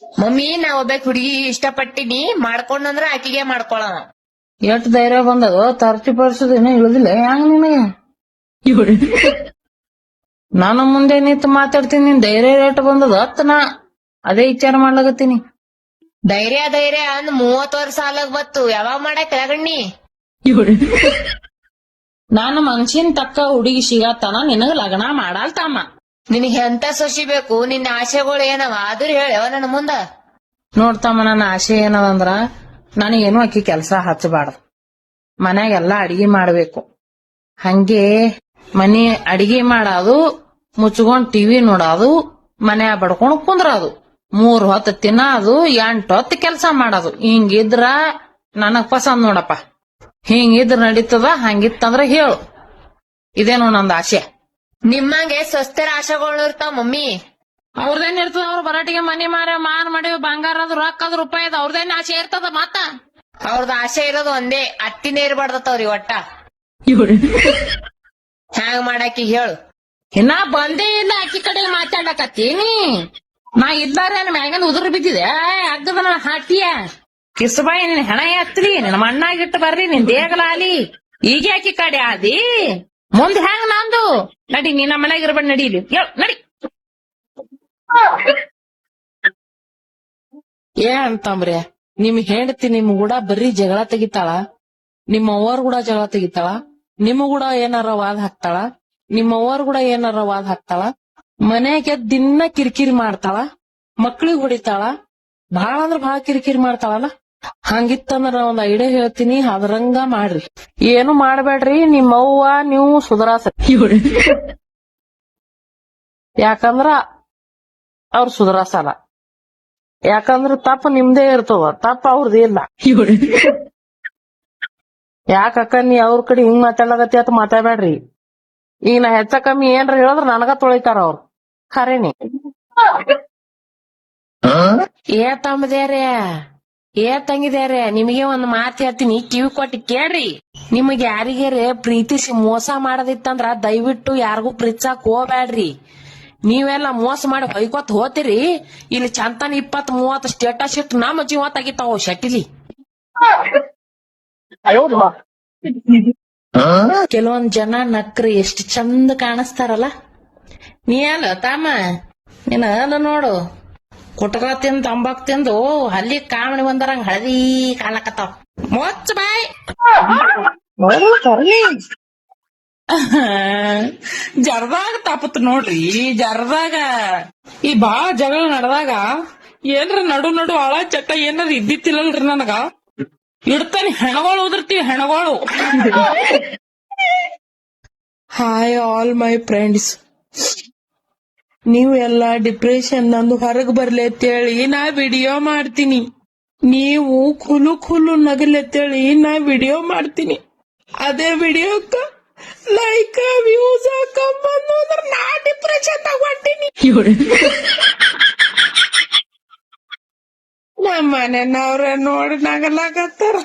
Mummy ನಾ ಒಬ್ಬಾಕಿ ಹುಡುಗಿ ಇಷ್ಟಪಟ್ಟಿನಿ ಮಾಡ್ಕೊಂಡಂದ್ರ ಆಕಿಗೆ ಮಾಡ್ಕೊಳವ. ಎಷ್ಟ್ ಧೈರ್ಯ ಬಂದದು ತರ್ಟಿ ಪರ್ಸದ ಏನೋ ಇಳುದಿಲ್ಲ ಹೆಂಗ್ ನಿನಗೆ? ನಾನು ಮುಂದೆ ನಿಂತು ಮಾತಾಡ್ತೀನಿ, ನಿನ್ ಧೈರ್ಯ ರೇಟ್ ಬಂದದ ನಾ ಅದೇ ವಿಚಾರ ಮಾಡ್ಲಾಗತ್ತೀನಿ. ಧೈರ್ಯ ಅಂದ್ 30 ವರ್ಷ ಸಾಲಾಗ್ ಬತ್ತು, ಯಾವಾಗ ಮಾಡಕ್ ರಗಣ್ಣಿ? ನಾನು ಮನ್ಸಿನ್ ತಕ್ಕ ಹುಡುಗಿ ಸಿಗತ್ತನ ನಿನಗ ಲಗ್ನ ಮಾಡಲ್ತಮ್ಮ. ನಿನಗ್ ಎಂತ ಸೊಸಿ ಬೇಕು? ನಿನ್ನ ಆಸೆಗಳು ಏನವ ಆದ್ರೂ ಹೇಳವ ನನ್ನ ಮುಂದ. ನೋಡ್ತಮ್ಮ, ನನ್ನ ಆಸೆ ಏನದಂದ್ರ ನನಗೇನು ಅಕ್ಕಿ ಕೆಲ್ಸ ಹಚ್ಚಬಾರ್ದು, ಮನ್ಯಾಗೆಲ್ಲಾ ಅಡಿಗೆ ಮಾಡ್ಬೇಕು. ಹಂಗೆ ಮನಿ ಅಡಿಗೆ ಮಾಡೋದು, ಮುಚ್ಕೊಂಡ್ ಟಿವಿ ನೋಡೋದು, ಮನ್ಯಾಗ ಬಡ್ಕೊಂಡ್ ಕುಂದ್ರದು, 3 ಹೊತ್ತು ತಿನ್ನೋದು, 8 ಹೊತ್ತು ಕೆಲ್ಸ ಮಾಡೋದು. ಹಿಂಗಿದ್ರ ನನಗ್ ಪಸಂದ್ ನೋಡಪ್ಪ. ಹಿಂಗಿದ್ರ ನಡೀತದ. ಹಂಗಿತ್ತಂದ್ರ ಹೇಳು, ಇದೇನು ನಂದ್ ಆಸೆ. ನಿಮ್ಮಂಗೆ ಸ್ವಸ್ಥರ ಆಶೆಗಳು ಇರ್ತಾವ ಮಮ್ಮಿ. ಅವ್ರದೇನ್ ಇರ್ತದ? ಅವ್ರ ಬರಾಟಿಗೆ ಮನಿ ಮಾರ್ ಮಾಡಿ ಬಂಗಾರ ಅದು ರೊಕ್ಕ ಅದು ರೂಪಾಯಿ ಅದ, ಅವ್ರದೇನ್ ಆಸೆ ಇರ್ತದ? ಮತ್ತ ಅವ್ರದ್ ಆಸೆ ಇರೋದು ಒಂದೇ, ಅತ್ತಿನೇ ಇರ್ಬಾರ್ದತ್ತವ್ರಿ ಒಟ್ಟ. ಹ್ಯಾಂಗ್ ಮಾಡಾಕಿ ಹೇಳು? ಇನ್ನ ಬಂದೇ ಇಲ್ಲ ಅಕ್ಕಿ ಕಡೆ ಮಾತಾಡಕತ್ತೀನಿ. ನಾ ಇದ್ದಾರೇನ್ ಮ್ಯಾಗನ್ ಉದುರು ಬಿದ್ದಿದೆ ಅಗ್ಗದ ಹಾಟಿಯ ಕಿಸಬಾಯಿ. ನಿನ್ ಹೆಣ ಎತ್ತಲಿ, ನಿನ್ನ ಮಣ್ಣಾಗಿಟ್ಟು ಬರ್ರಿ, ನಿನ್ ದೇಗಲಾಲಿ. ಈಗ ಅಕ್ಕಿ ಕಡೆ ಆದಿ ಮುಂದ್ ಹೆಂಗ್ ನಂದು? ನಡಿ, ನೀ ನಮ್ಮ ಮನ್ಯಾಗ ಇರ್ಬೇಡ, ನಡೀಲಿ ನಡಿ. ಅಂತಂಬ್ರಿ, ನಿಮ್ ಹೆಂಡತಿ ನಿಮ್ ಕೂಡ ಬರೀ ಜಗಳ ತೆಗಿತಾಳ, ನಿಮ್ಮ ಅವ್ವರ್ ಕೂಡ ಜಗಳ ತೆಗಿತಾಳ, ನಿಮ್ ಕೂಡ ಏನಾರ ವಾದ ಹಾಕ್ತಾಳ, ನಿಮ್ಮ ಅವ್ವರ್ ಕೂಡ ಏನಾರ ವಾದ ಹಾಕ್ತಾಳ, ಮನ್ಯಾಗ ದಿನ ಕಿರಿಕಿರಿ ಮಾಡ್ತಾಳ, ಮಕ್ಳಿಗೆ ಹೊಡಿತಾಳ, ಭಾಳ ಅಂದ್ರ ಭಾಳ ಕಿರಿಕಿರಿ ಮಾಡ್ತಾಳಲ್ಲ. ಹಂಗಿತ್ತಂದ್ರ ಒಂದ್ ಐಡಿಯಾ ಹೇಳ್ತೀನಿ, ಅದ್ರಂಗ ಮಾಡ್ರಿ. ಏನು ಮಾಡ್ಬೇಡ್ರಿ, ನಿಮ್ಮವ್ವ ನೀವು ಸುಧಾರಸ. ಯಾಕಂದ್ರ ಅವ್ರ ಸುಧಾರಸಲ್ಲ. ಯಾಕಂದ್ರ ತಪ್ಪ ನಿಮ್ದೇ ಇರ್ತದ, ತಪ್ಪ ಅವ್ರದೇ ಇಲ್ಲ. ಯಾಕಕ್ಕ ನೀ ಅವ್ರ ಕಡೆ ಹಿಂಗ್ ಮಾತಾಡ್ಲಾಗತ್ತಿ ಅಂತ ಮಾತಾಡ್ಬೇಡ್ರಿ. ಈಗ ನಾ ಹೆಚ್ಚ ಕಮ್ಮಿ ಏನ್ರ ಹೇಳಿದ್ರ ನನಗ ತೊಳಿತಾರ ಅವ್ರು. ಖರೇನಿ ತಮ್ಮದ್ಯಾರ ತಂಗಿದ್ಯಾರ, ನಿಮಗೆ ಒಂದ್ ಮಾತು ಹೇಳ್ತೀನಿ, ಕಿವಿ ಕೊಟ್ಟು ಕೇಳ್ರಿ. ನಿಮಗ್ ಯಾರಿಗಾರೆ ಪ್ರೀತಿಸಿ ಮೋಸ ಮಾಡೋದಿತ್ತಂದ್ರ ದಯವಿಟ್ಟು ಯಾರಿಗೂ ಪ್ರೀತಿಸಾಕ್ ಹೋಗ್ಬ್ಯಾಡ್ರಿ. ನೀವೆಲ್ಲ ಮೋಸ ಮಾಡಿ ಹೊಯ್ಕೋತ್ ಹೋತಿರಿ, ಇಲ್ಲಿ ಚಂತನ 20-30 ಸ್ಟೇಟಸ್ ಇಟ್ಟು ನಮ್ಮ ಜೀವ ತೆಗಿತಾವ ಶಟಿಲಿ. ಕೆಲವೊಂದ್ ಜನ ನಕ್ರಿ ಎಷ್ಟು ಚಂದ ಕಾಣಿಸ್ತಾರಲ್ಲ. ನೀ ಅಲ್ಲ ತಾಮ, ನೀನ ನೋಡು, ಕುಟಕ ತಿಂದು ತಂಬಾಕ್ ತಿಂದು ಅಲ್ಲಿ ಕಾಮಣಿ ಬಂದರಂಗ ಹಳದಿ ಕಾಣಕತ್ತಾವ. ಮೊಚ್ಚ ಬಾಯ್. ಜರದಾಗ ತಪ್ಪತ್ ನೋಡ್ರಿ, ಜರದಾಗ ಈ ಬಾಳ ಜಗಳ ನಡೆದಾಗ ಏನ್ರ ನಡು ಆಳ ಚಟ್ಟ ಏನಾರ ಇದ್ದಿತ್ತಿಲ್ಲಲ್ರಿ ನನಗ, ಇಡ್ತಾನೆ ಹೆಣಗಳು ಉದಿರ್ತೀವಿ, ಹೆಣಗಳು. ಹಾಯ್ ಆಲ್ ಮೈ ಫ್ರೆಂಡ್ಸ್, ನೀವು ಎಲ್ಲ ಡಿಪ್ರೆಷನ್ ನಂದು ಹೊರಗ್ ಬರ್ಲಿ ಅಂತೇಳಿ ನಾ ವಿಡಿಯೋ ಮಾಡ್ತೀನಿ. ನೀವು ಖುಲು ನಗಲಿ ನಾ ವಿಡಿಯೋ ಮಾಡ್ತೀನಿ. ಅದೇ ವಿಡಿಯೋಕ್ಕ ಲೈಕ್ ವ್ಯೂಸ್ ಹಾಕೊಂಬಂದು ಅಂದ್ರೆ ನಾ ಡಿಪ್ರೆಷನ್ ತಗೊಂತೀನಿ. ನಮ್ಮ ಮನೆಯವ್ರ ನೋಡಿ ನಗಲಾಗತ್ತಾರ.